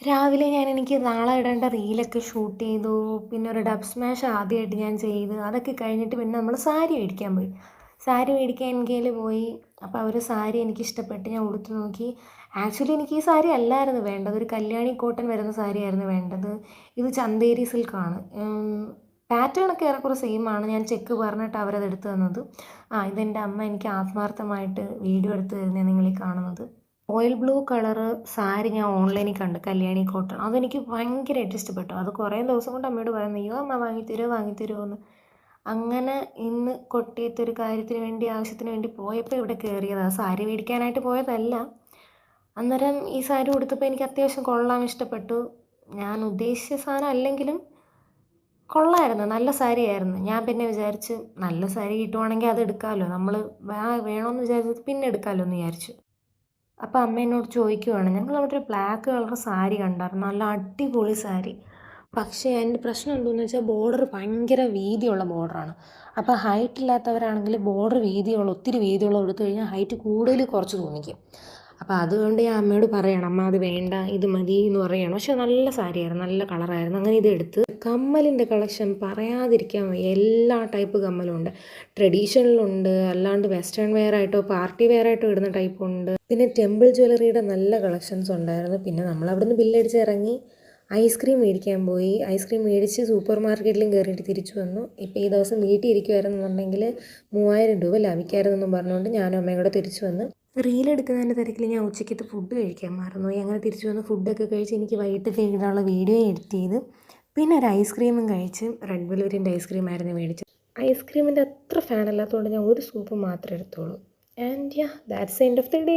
രാവിലെ എനിക്ക് നാളെ ഇടേണ്ട റീലൊക്കെ ഷൂട്ട് ചെയ്തു. പിന്നെ ഒരു ഡബ് സ്മാഷ് ആദ്യമായിട്ട് ഞാൻ ചെയ്തു. അതൊക്കെ കഴിഞ്ഞിട്ട് പിന്നെ നമ്മൾ സാരി മേടിക്കാൻ പോയി. സാരി മേടിക്കാൻ എൻകേൽ പോയി. അപ്പോൾ അവർ സാരി എനിക്കിഷ്ടപ്പെട്ട് ഞാൻ ഉടുത്ത് നോക്കി. ആക്ച്വലി എനിക്ക് ഈ സാരി അല്ലായിരുന്നു വേണ്ടത്. ഒരു കല്യാണി കോട്ടൺ വരുന്ന സാരിയായിരുന്നു വേണ്ടത്. ഇത് ചന്തേരി സിൽക്കാണ്. പാറ്റേണൊക്കെ ഏറെക്കുറെ സെയിമാണ്. ഞാൻ ചെക്ക് പറഞ്ഞിട്ട് അവരത് എടുത്തു തന്നത്. ഇതെൻ്റെ അമ്മ എനിക്ക് ആത്മാർത്ഥമായിട്ട് വീഡിയോ എടുത്ത് തരുന്നതാണ് നിങ്ങളീ കാണുന്നത്. ഓയിൽ ബ്ലൂ കളറ് സാരി ഞാൻ ഓൺലൈനിൽ കണ്ട്, കല്യാണി കോട്ടൺ. അതെനിക്ക് ഭയങ്കരമായിട്ട് ഇഷ്ടപ്പെട്ടു. അത് കുറേ ദിവസം കൊണ്ട് അമ്മയോട് പറയുന്നു, അയ്യോ അമ്മ വാങ്ങിത്തരുമോ എന്ന്. അങ്ങനെ ഇന്ന് കൊട്ടിയത്തൊരു കാര്യത്തിന് വേണ്ടി, ആവശ്യത്തിന് വേണ്ടി പോയപ്പോൾ ഇവിടെ കയറിയതാണ്. സാരി മേടിക്കാനായിട്ട് പോയതല്ല. അന്നേരം ഈ സാരി ഉടുത്തപ്പോൾ എനിക്ക് അത്യാവശ്യം കൊള്ളാം, ഇഷ്ടപ്പെട്ടു. ഞാൻ ഉദ്ദേശിച്ച സാധനം അല്ലെങ്കിലും കൊള്ളായിരുന്നു, നല്ല സാരിയായിരുന്നു. ഞാൻ പിന്നെ വിചാരിച്ച് നല്ല സാരി കിട്ടുവാണെങ്കിൽ അത് എടുക്കാമല്ലോ, നമ്മൾ വേണമെന്ന് വിചാരിച്ചത് പിന്നെ എടുക്കാമല്ലോ എന്ന് വിചാരിച്ചു. അപ്പോൾ അമ്മ എന്നോട് ചോദിക്കുവാണ്, ഞങ്ങളവിടെ ഒരു ബ്ലാക്ക് കളർ സാരി കണ്ടായിരുന്നു, നല്ല അടിപൊളി സാരി. പക്ഷേ അതിൻ്റെ പ്രശ്നം എന്താണെന്ന് വെച്ചാൽ ബോർഡർ ഭയങ്കര വീതിയുള്ള ബോർഡറാണ്. അപ്പോൾ ഹൈറ്റ് ഇല്ലാത്തവരാണെങ്കിൽ ബോർഡർ ഒത്തിരി വീതിയുള്ള എടുത്തു കഴിഞ്ഞാൽ ഹൈറ്റ് കൂടുതൽ കുറച്ച് തോന്നിക്കും. അപ്പോൾ അതുകൊണ്ട് ഞാൻ അമ്മയോട് പറയണം, അമ്മ അത് വേണ്ട, ഇത് മതി എന്ന് പറയണം. പക്ഷേ നല്ല സാരിയായിരുന്നു, നല്ല കളറായിരുന്നു. അങ്ങനെ ഇതെടുത്ത്. കമ്മലിൻ്റെ കളക്ഷൻ പറയാതിരിക്കാൻ വയ്യ. എല്ലാ ടൈപ്പ് കമ്മലും ഉണ്ട്. ട്രഡീഷണലുണ്ട്, അല്ലാണ്ട് വെസ്റ്റേൺ വെയർ ആയിട്ടോ പാർട്ടി വെയർ ആയിട്ടോ ഇടുന്ന ടൈപ്പ് ഉണ്ട്. പിന്നെ ടെമ്പിൾ ജ്വല്ലറിയുടെ നല്ല കളക്ഷൻസ് ഉണ്ടായിരുന്നു. പിന്നെ നമ്മൾ അവിടുന്ന് ബില്ലടിച്ച് ഇറങ്ങി ഐസ്ക്രീം മേടിക്കാൻ പോയി. ഐസ്ക്രീം മേടിച്ച് സൂപ്പർ മാർക്കറ്റിലും കയറിയിട്ട് തിരിച്ചു വന്നു. ഇപ്പോൾ ഈ ദിവസം വീട്ടിൽ ഇരിക്കുമായിരുന്നുണ്ടെങ്കിൽ 3000 രൂപ ലാഭിക്കാമായിരുന്നെന്നും പറഞ്ഞുകൊണ്ട് ഞാനും അമ്മയും കൂടെ തിരിച്ചു വന്ന്. റീലെടുക്കുന്നതിൻ്റെ തിരക്കിൽ ഞാൻ ഉച്ചയ്ക്കത്തെ ഫുഡ് കഴിക്കാൻ മറന്നുപോയി. അങ്ങനെ തിരിച്ചു വന്ന് ഫുഡൊക്കെ കഴിച്ച് എനിക്ക് വൈകിട്ടത്തെ ഇടാനുള്ള വീഡിയോ എഡിറ്റ് ചെയ്ത് പിന്നെ ഒരു ഐസ്ക്രീമും കഴിച്ച്. റെഡ് വെൽവെറ്റിൻ്റെ ഐസ്ക്രീം ആയിരുന്നു മേടിച്ചത്. ഐസ്ക്രീമിൻ്റെ അത്ര ഫാൻ അല്ലാത്തതുകൊണ്ട് ഞാൻ ഒരു സ്കൂപ്പ് മാത്രമേ എടുത്തുള്ളൂ. And that's the end of the day.